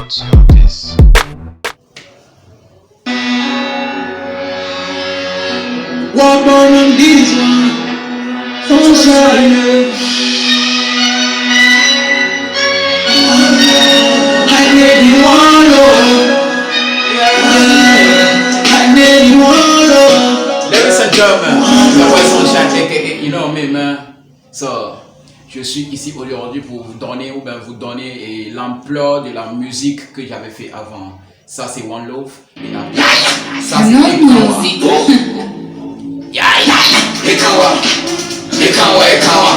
note sur 10. Walk on them these one, sunshine. I need one love, I need one love. Ladies and gentlemen, my voice sunshine, aka, you know me, man. So, je suis ici aujourd'hui pour vous donner l'ampleur de la musique que j'avais fait avant. Ça c'est One Love. Et après, ça c'est Ekawa. Ekawa, Ekawa, Ekawa,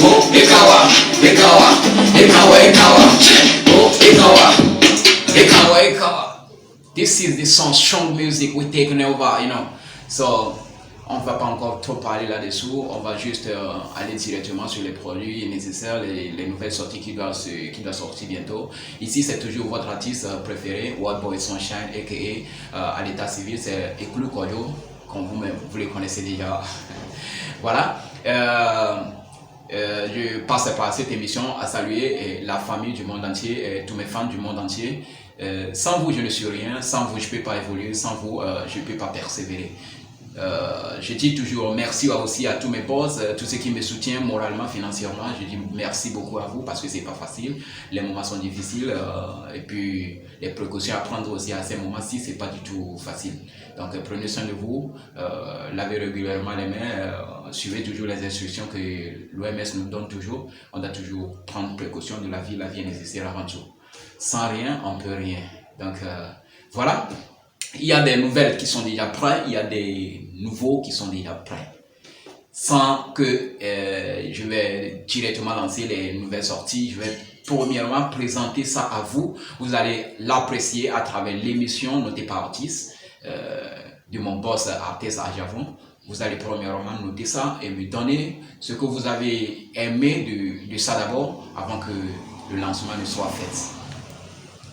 oh Ekawa, Ekawa, Ekawa, Ekawa, oh Ekawa, Ekawa, Ekawa. This is the song strong music we taking over, you know. So, on va pas encore trop parler là-dessous, on va juste aller directement sur les produits nécessaires, les nouvelles sorties qui doivent sortir bientôt. Ici, c'est toujours votre artiste préféré, Wild Boy Sunshine, aka à l'état civil, c'est Eklu Koyo, comme vous les connaissez déjà. Voilà. Je passe par cette émission à saluer la famille du monde entier, et tous mes fans du monde entier. Sans vous, je ne suis rien. Sans vous, je ne peux pas évoluer. Sans vous, je ne peux pas persévérer. Je dis toujours merci aussi à tous mes boss, tous ceux qui me soutiennent moralement, financièrement. Je dis merci beaucoup à vous parce que c'est pas facile. Les moments sont difficiles et puis les précautions à prendre aussi à ces moments-ci, c'est pas du tout facile. Donc prenez soin de vous, lavez régulièrement les mains, suivez toujours les instructions que l'OMS nous donne toujours. On doit toujours prendre précaution de la vie est nécessaire avant tout. Sans rien, on peut rien. Donc voilà. Il y a des nouvelles qui sont déjà prêtes, il y a des nouveaux qui sont déjà prêts. Sans que je vais directement lancer les nouvelles sorties, je vais premièrement présenter ça à vous. Vous allez l'apprécier à travers l'émission Notée par Artiste de mon boss Artiste à Javon. Vous allez premièrement noter ça et me donner ce que vous avez aimé de ça d'abord avant que le lancement ne soit fait.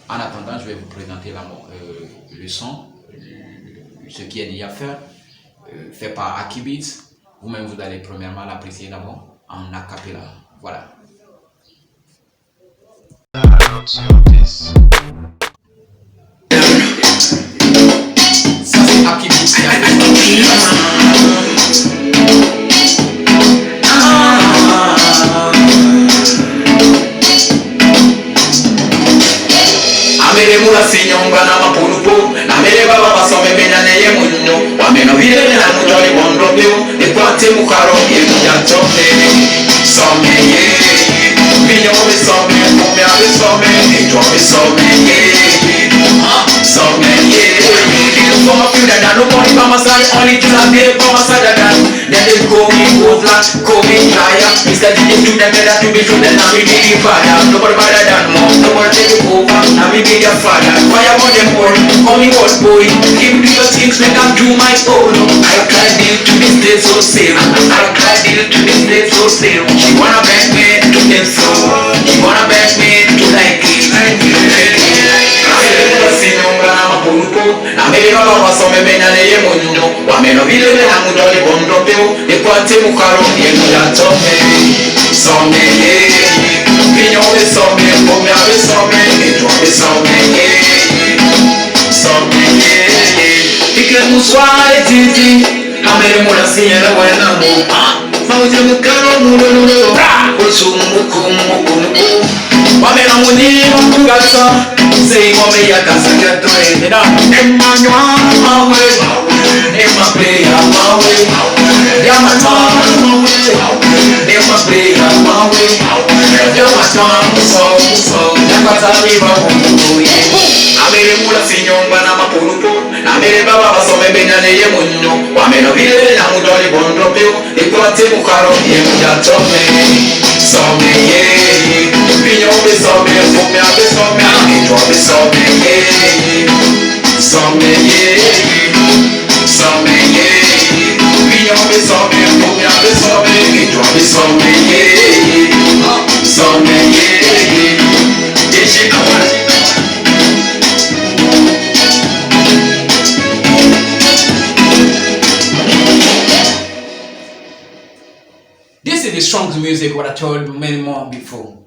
En attendant, je vais vous présenter le son, ce qui est déjà fait par Akibit. Vous-même, vous allez premièrement l'apprécier d'abord en a cappella. Voilà. Note sur 10. Ça, c'est Akibit qui a fait. Amere mula sinyonga na mapulupu na mere baba basome bena neye munyo wameno vile na mujoli bondobyo de kwate mukaro ye mujatone some ye minyo besome kumya besome etwa besome ye some ye for my few that I know money by my side only till I get by my side that then they call me Woodland, call me Jaya. Mr. DJ do them better to be true than I be the father. Nobody better than mom, nobody take it over. I be the father. Fire on them boy, call me what boy. Keep do your things, make I do my own. I can't deal to this day so safe. I can't deal to this day so safe. She wanna beg me to get so. She wanna beg me to like it. Na mbele baba basome bena neye munyo wameno vile na mudole bondopyo ekwate mukaro ye mujatome some ye minyo besome komya besome etwa besome ye some ye ike muswale titi amere mula sinyela wena mu mawuje mukaro mulolo osumukumukumuku wameno munima kugasa say mommy ya kasanga to it Emmanuel my way Emma play my way Yeah my time my way Emma play my way Yeah my time so Nakatali ba mungu Amere mula sinyonga na mapulupu Amere baba basome benya neye munyo wameno vile na mudoli bondopyo ekwate mukaro ye mujatome some ye minyo besome kumya besome etwa besome ye some ye minyo besome kumya besome etwa besome ye some ye Deshi kawa. This is the strong music what I told many more before.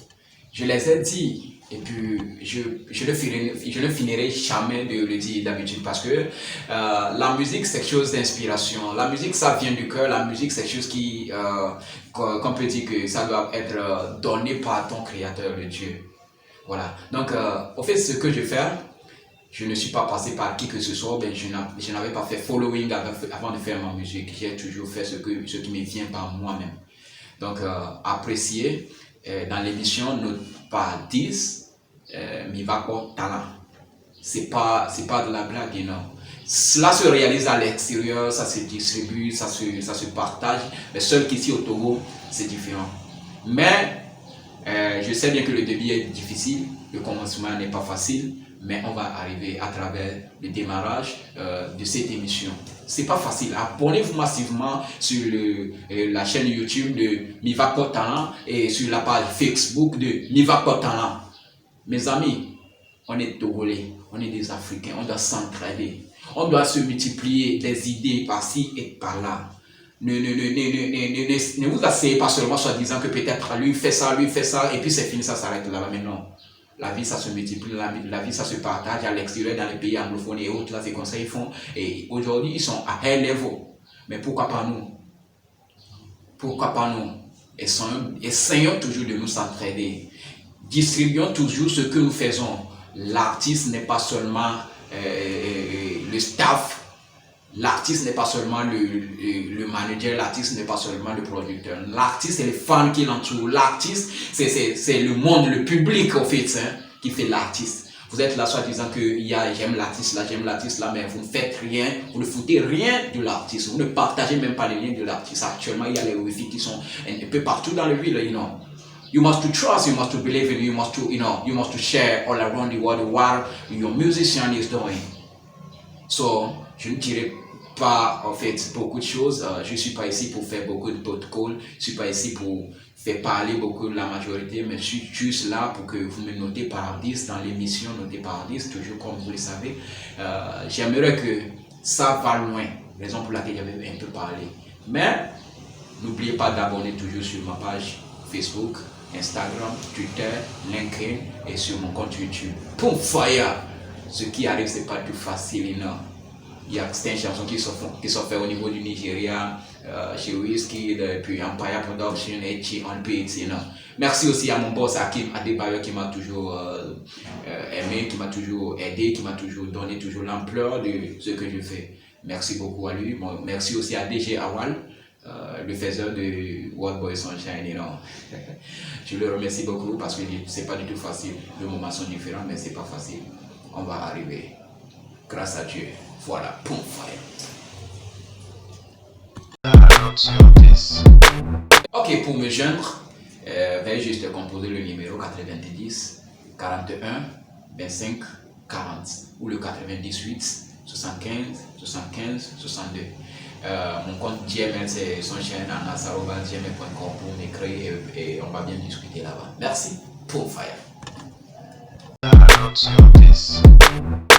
Je les ai dit, Et puis, je ne finirai jamais de le dire d'habitude parce que la musique, c'est quelque chose d'inspiration. La musique, ça vient du cœur. La musique, c'est quelque chose qu'on peut dire que ça doit être donné par ton créateur, le Dieu. Voilà. Donc, au fait, ce que je fais, je ne suis pas passé par qui que ce soit. Ben, je n'avais pas fait following avant de faire ma musique. J'ai toujours fait ce qui me vient par moi-même. Donc, apprécier dans l'émission Note par 10. Mivako Talent. C'est pas de la blague, non. Cela se réalise à l'extérieur, ça se distribue, ça se partage. Mais seul qu'ici au Togo, c'est différent. Mais je sais bien que le début est difficile, le commencement n'est pas facile, mais on va arriver à travers le démarrage de cette émission. C'est pas facile. Abonnez-vous massivement sur la chaîne YouTube de Mivako Talent et sur la page Facebook de Mivako Talent. Mes amis, on est Togolais, on est des Africains, on doit s'entraider. On doit se multiplier des idées par-ci et par-là. Ne vous asseyez pas seulement en disant que peut-être lui fait ça, et puis c'est fini, ça s'arrête là. Mais non. La vie, ça se multiplie, la vie, ça se partage à l'extérieur, dans les pays anglophones et autres. Là, c'est comme ça ils font. Et aujourd'hui, ils sont à high level. Mais pourquoi pas nous? Pourquoi pas nous? Essayons toujours de nous entraider. Distribuons toujours ce que nous faisons. L'artiste n'est pas seulement le staff, l'artiste n'est pas seulement le manager, l'artiste n'est pas seulement le producteur. L'artiste, c'est les fans qui l'entourent. L'artiste, c'est le monde, le public, en fait, qui fait l'artiste. Vous êtes là soit disant que j'aime l'artiste là, mais vous ne faites rien, vous ne foutez rien de l'artiste. Vous ne partagez même pas les liens de l'artiste. Actuellement, il y a les wifi qui sont un peu partout dans le ville, you know. You must to trust, you must to believe in, you must to share all around the world what your musician is doing. So, je ne dirai pas en fait beaucoup de choses. Je ne suis pas ici pour faire beaucoup de protocoles. Je ne suis pas ici pour faire parler beaucoup de la majorité, mais je suis juste là pour que vous me notez par 10 dans l'émission Notez par 10, toujours comme vous le savez. J'aimerais que ça va loin, raison pour laquelle j'avais un peu parlé. Mais, n'oubliez pas d'abonner toujours sur ma page Facebook, Instagram, Twitter, LinkedIn et sur mon compte YouTube. Pour fire, ce qui arrive, c'est pas tout facile, non. Il y a certaines chansons qui sont faites au niveau du Nigeria, chez Wizkid, puis Empire Production et on Beats, non. Merci aussi à mon boss Hakim Adebayo qui m'a toujours aimé, qui m'a toujours aidé, qui m'a toujours donné toujours l'ampleur de ce que je fais. Merci beaucoup à lui. Bon, merci aussi à DJ Awal, le faiseur de World Boy Sunshine, you know. Je le remercie beaucoup parce que c'est pas du tout facile. Les moments sont différents, mais c'est pas facile. On va arriver. Grâce à Dieu. Voilà. Poum, fire. Ok, pour me joindre, veuillez juste composer le numéro 90 41 25 40 ou le 98 75 75 62. Mon compte Gmail c'est sunshine@gmail.com pour m'écrire et on va bien discuter là-bas. Merci pour Fire.